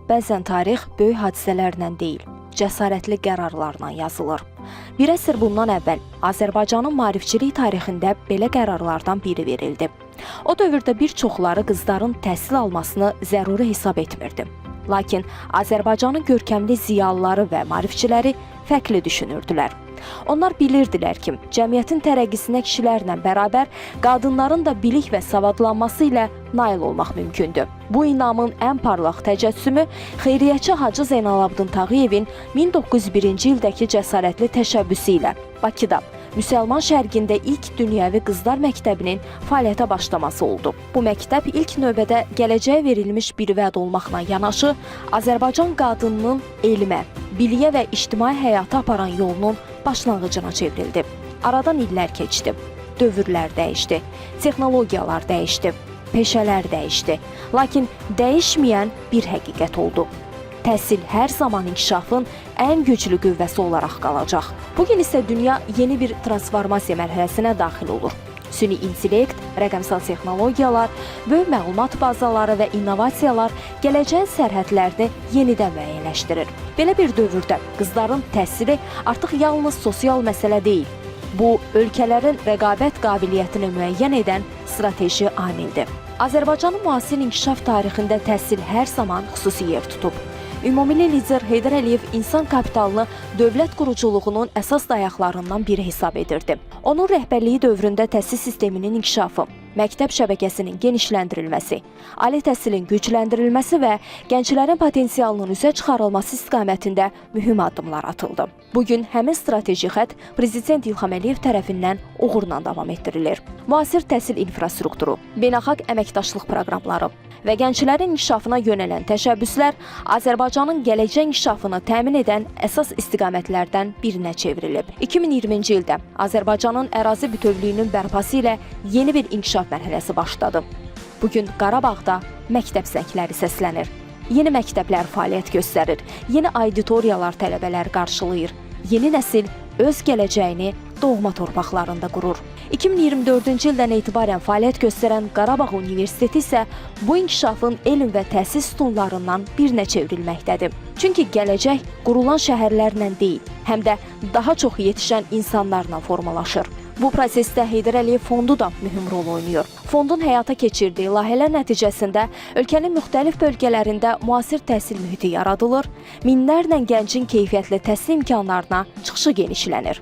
bəzən tarix böyük hadisələrlə deyil, cəsarətli qərarlarla yazılır. Bir əsr bundan əvvəl Azərbaycanın maarifçilik tarixində belə qərarlardan biri verildi. O dövrdə bir çoxları qızların təhsil almasını zəruri hesab etmirdi. Lakin Azərbaycanın görkəmli ziyalıları və maarifçiləri fərqli düşünürdülər. Onlar bilirdilər ki, cəmiyyətin tərəqqisinə kişilərlə bərabər qadınların da bilik və savadlanması ilə nail olmaq mümkündür. Bu inamın ən parlaq təcəssümü xeyriyyətçi Hacı Zeynalabdin Tağıyevin 1901-ci ildəki cəsarətli təşəbbüsü ilə Bakıda Müsəlman şərqində ilk dünyəvi qızlar məktəbinin fəaliyyətə başlaması oldu. Bu məktəb ilk növbədə gələcəyə verilmiş bir vəd olmaqla yanaşı, Azərbaycan qadınının elmə, biliyə və ictimai həyata aparan yolunun başlanğıcına çevrildi. Aradan illər keçdi, dövrlər dəyişdi, texnologiyalar dəyişdi, peşələr dəyişdi. Lakin dəyişməyən bir həqiqət oldu. Təhsil hər zaman inkişafın ən güclü qüvvəsi olaraq qalacaq. Bugün isə dünya yeni bir transformasiya mərhələsinə daxil olur. Süni intellekt, rəqəmsal texnologiyalar, böyük məlumat bazaları və innovasiyalar gələcəyin sərhədlərini yenidən müəyyənləşdirir. Belə bir dövrdə qızların təhsili artıq yalnız sosial məsələ deyil. Bu, ölkələrin rəqabət qabiliyyətini müəyyən edən strateji amildir. Azərbaycanın müasir inkişaf tarixində təhsil hər zaman xüsusi yer tutub. Ümumilli lider Heydər Əliyev insan kapitalını dövlət quruculuğunun əsas dayaqlarından biri hesab edirdi. Onun rəhbərliyi dövründə təhsil sisteminin inkişafı, məktəb şəbəkəsinin genişləndirilməsi, ali təhsilin gücləndirilməsi və gənclərin potensialının üzə çıxarılması istiqamətində mühüm addımlar atıldı. Bugün həmin strateji xətt Prezident İlham Əliyev tərəfindən uğurla davam etdirilir. Müasir təhsil infrastrukturu, beynəlxalq əməkdaşlıq proqramları və gənclərin inkişafına yönələn təşəbbüslər Azərbaycanın gələcək inkişafını təmin edən əsas istiqamətlərdən birinə çevrilib. 2020-ci ildə Azərbaycanın ərazi bütövlüyünün bərpası ilə yeni bir inkişaf mərhələsi başladı. Bugün Qarabağda məktəb zəngləri səslənir. Yeni məktəblər fəaliyyət göstərir, yeni auditoriyalar tələbələr qarşılayır, yeni nəsil öz gələcəyini doğma torpaqlarında qurur. 2024-cü ildən etibarən fəaliyyət göstərən Qarabağ Universiteti isə bu inkişafın elm və təhsil sütunlarından birinə çevrilməkdədir. Çünki gələcək qurulan şəhərlərlə deyil, həm də daha çox yetişən insanlarla formalaşır. Bu prosesdə Heydər Əliyev Fondu da mühüm rol oynayır. Fondun həyata keçirdiyi layihələr nəticəsində ölkənin müxtəlif bölgələrində müasir təhsil mühiti yaradılır, minlərlə gəncin keyfiyyətli təhsil imkanlarına çıxışı genişlənir.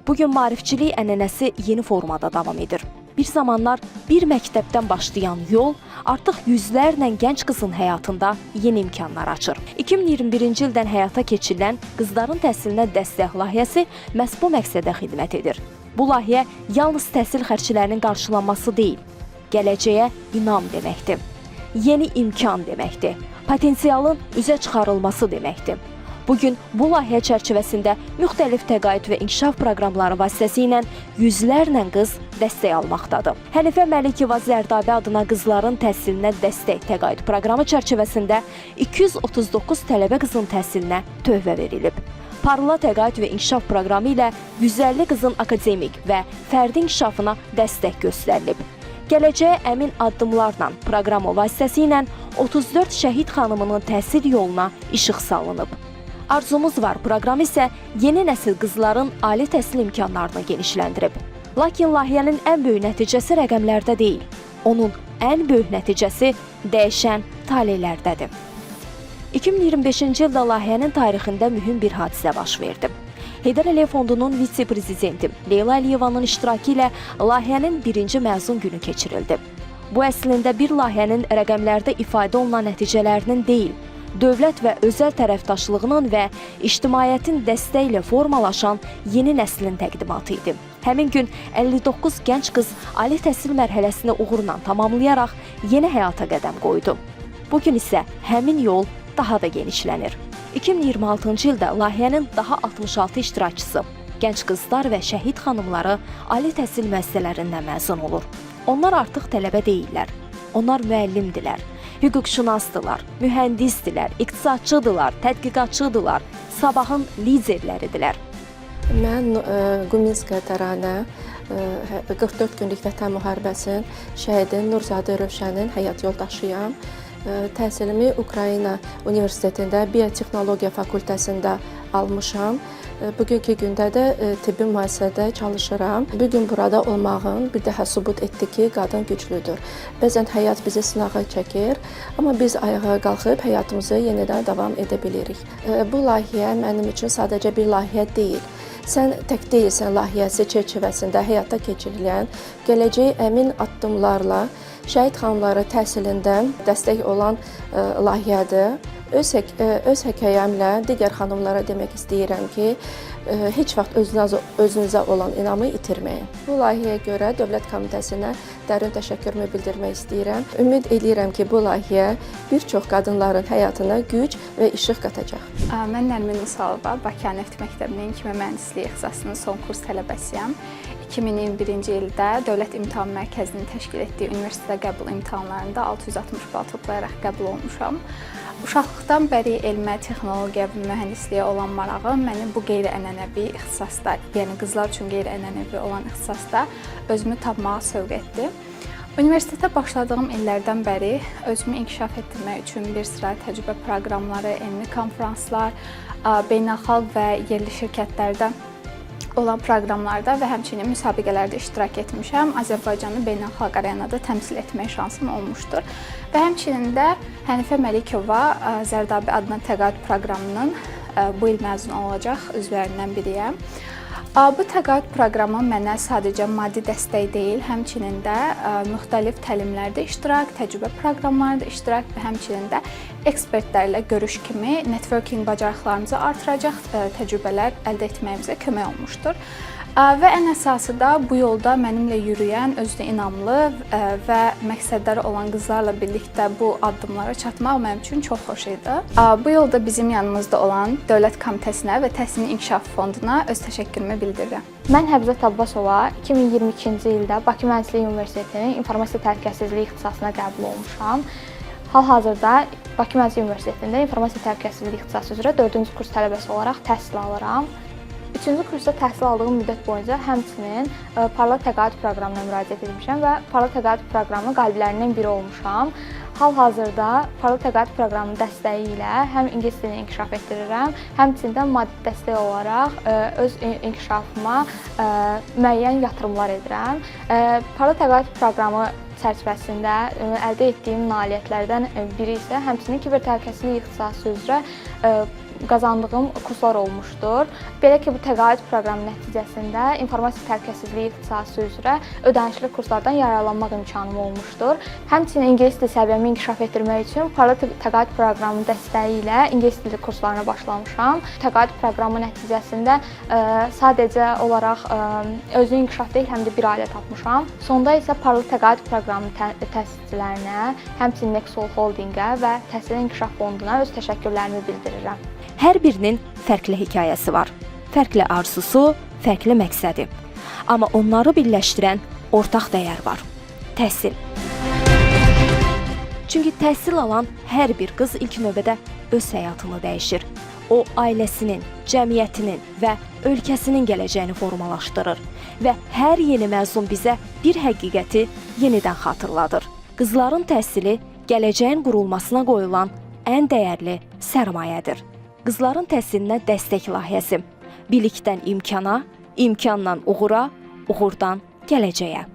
Bugün maarifçilik ənənəsi yeni formada davam edir. Bir zamanlar bir məktəbdən başlayan yol artıq yüzlərlə gənc qızın həyatında yeni imkanlar açır. 2021-ci ildən həyata keçirilən qızların təhsilinə dəstək layihəsi məhz bu məqsədə xidmət edir. Bu layihə yalnız təhsil xərclərinin qarşılanması deyil, gələcəyə inam deməkdir. Yeni imkan deməkdir, potensialın üzə çıxarılması deməkdir. Bugün bu layihə çərçivəsində müxtəlif təqaüd və inkişaf proqramları vasitəsilə yüzlərlə qız dəstək almaqdadır. Hənifə Məlikova Zərdabi adına qızların təhsilinə dəstək təqaüd proqramı çərçivəsində 239 tələbə qızın təhsilinə töhfə verilib. Parla təqaüd və inkişaf proqramı ilə 150 qızın akademik və fərdi inkişafına dəstək göstərilib. Gələcəyə əmin addımlarla proqramı vasitəsilə 34 şəhid xanımının təhsil yoluna işıq salınıb. Arzumuz var proqramı isə yeni nəsil qızların ali təhsil imkanlarını genişləndirib. Lakin layihənin ən böyük nəticəsi rəqəmlərdə deyil, onun ən böyük nəticəsi dəyişən talelərdədir. 2025-ci ildə layihənin tarixində mühüm bir hadisə baş verdi. Heydər Əliyev Fondunun vitse-prezidenti Leyla Əliyevanın iştirakı ilə layihənin birinci məzun günü keçirildi. Bu əslində bir layihənin rəqəmlərdə ifadə olunan nəticələrinin deyil, dövlət və özəl tərəfdaşlığının və ictimaiyyətin dəstəyi ilə formalaşan yeni nəslin təqdimatı idi. Həmin gün 59 gənc qız ali təhsil mərhələsini uğurla tamamlayaraq yeni həyata qədəm qoydu. Bugün isə həmin yol daha da genişlənir. 2026-cı ildə layihənin daha 66 iştirakçısı, gənc qızlar və şəhid xanımları ali təhsil müəssisələrindən məzun olur. Onlar artıq tələbə deyillər, onlar müəllimdirlər, hüquqşünasdırlar, mühəndisdirlər, iqtisadçıdırlar, tədqiqatçıdırlar, sabahın liderləridirlər. Mən Quminskaya Təranə 44 günlük Vətən müharibəsinin şəhidi Nurzadə Rövşənin həyat yoldaşıyam. Təhsilimi Ukrayna Universitetində Biotexnologiya fakültəsində almışam. Bugünkü gündə də tibbi müəssisədə çalışıram. Bu gün burada olmağım bir daha sübut etdi ki, qadın güclüdür. Bəzən həyat bizi sınağa çəkir, amma biz ayağa qalxıb həyatımızı yenidən davam edə bilirik. Bu layihə mənim üçün sadəcə bir layihə deyil. Sən tək deyilsən layihəsi çərçivəsində həyata keçirilən, gələcək əmin addımlarla şəhid xanımları təhsilində dəstək olan layihədir. Öz hekayəmlə digər xanımlara demək istəyirəm ki, heç vaxt özünüzə olan inamı itirməyin. Bu layihəyə görə Dövlət Komitəsinə dərin təşəkkürümü bildirmək istəyirəm. Ümid edirəm ki, bu layihə bir çox qadınların həyatına güc və işıq qatacaq. Mən Nərmin Musalova, Bakı Neft Məktəbinin Kimya Mühəndisliyi ixtisasının son kurs tələbəsiyəm. 2021-ci ildə Dövlət İmtahan Mərkəzinin təşkil etdiyi universitetə qəbul imtahanlarında 660 bal toplayaraq qəbul olmuşam. Uşaqlıqdan bəri elmə, texnologiya və mühəndisliyə olan marağım məni bu qeyri-ənənəvi ixtisasda, yəni qızlar üçün qeyri-ənənəvi olan ixtisasda özümü tapmağa sövq etdi. Universitetə başladığım illərdən bəri özümü inkişaf etdirmək üçün bir sıra təcrübə proqramları, elmi konfranslar, beynəlxalq və yerli şirkətlərdə olan proqramlarda və həmçinin müsabiqələrdə iştirak etmişəm. Azərbaycanı beynəlxalq arenada təmsil etmək şansım olmuşdur. Və həmçinin də Hənifə Məlikova Zərdabi adına təqaüd proqramının bu il məzun olacaq üzvlərindən biriyəm. Bu təqaüd proqramı mənə sadəcə maddi dəstək deyil, həmçinin də müxtəlif təlimlərdə iştirak, təcrübə proqramlarında iştirak və həmçinin də ekspertlərlə görüş kimi networking bacarıqlarımızı artıracaq təcrübələr əldə etməyimizə kömək olmuşdur. Və ən əsası da bu yolda mənimlə yürüyən, özünə inamlı və məqsədləri olan qızlarla birlikdə bu addımlara çatmaq mənim üçün çox xoş idi. Bu yolda bizim yanımızda olan Dövlət Komitəsinə və Təhsilin İnkişafı Fonduna öz təşəkkürümü bildirirəm. Mən Həbzət Abbasova 2022-ci ildə Bakı Mühəndisliyi Universitetinin İnformasiya Təhlükəsizliyi ixtisasına qəbul olmuşam. Hal-hazırda Bakı Mühəndisliyi Universitetində İnformasiya Təhlükəsizliyi ixtisası üzrə 4-cü kurs tələbəsi olaraq təhsil alıram. 3-cü kursda təhsil aldığım müddət boyunca həmçinin Parlaq Təqaüd proqramına müraciət etmişəm və Parlaq Təqaüd proqramı qalibilərindən biri olmuşam. Hal-hazırda Parlaq Təqaüd proqramının dəstəyi ilə həm ingilis dilini inkişaf etdirirəm, həmçinin də maddi dəstək olaraq öz inkişafıma müəyyən yatırımlar edirəm. Parlaq Təqaüd proqramı çərçivəsində əldə etdiyim nailiyyətlərdən biri isə həmçinin kiber təhlükəsizlik ixtisası üzrə qazandığım kurslar olmuşdur. Belə ki, bu təqaüd proqramı nəticəsində informasiya təhlükəsizliyi ixtisası üzrə ödənişli kurslardan yararlanmaq imkanım olmuşdur. Həmçinin ingilis dili səviyyəmi inkişaf etdirmək üçün Parlaq Təqaüd proqramının dəstəyi ilə ingilis dili kurslarına başlamışam. Təqaüd proqramı nəticəsində sadəcə olaraq özünü inkişaf deyil, həm də bir ailə tapmışam. Sonda isə Parlaq Təqaüd proqramının təsisçilərinə, həmçinin Nexol Holdinqə və Təhsilin İnkişaf Fonduna öz təşəkkürlərimi bildirirəm. Hər birinin fərqli hekayəsi var. Fərqli arzusu, fərqli məqsədi. Amma onları birləşdirən ortaq dəyər var. Təhsil. Çünki təhsil alan hər bir qız ilk növbədə öz həyatını dəyişir. O, ailəsinin, cəmiyyətinin və ölkəsinin gələcəyini formalaşdırır və hər yeni məzun bizə bir həqiqəti yenidən xatırladır. Qızların təhsili gələcəyin qurulmasına qoyulan ən dəyərli sərmayədir. Qızların təhsilinə dəstək layihəsi. Bilikdən imkana, imkandan uğura, uğurdan gələcəyə.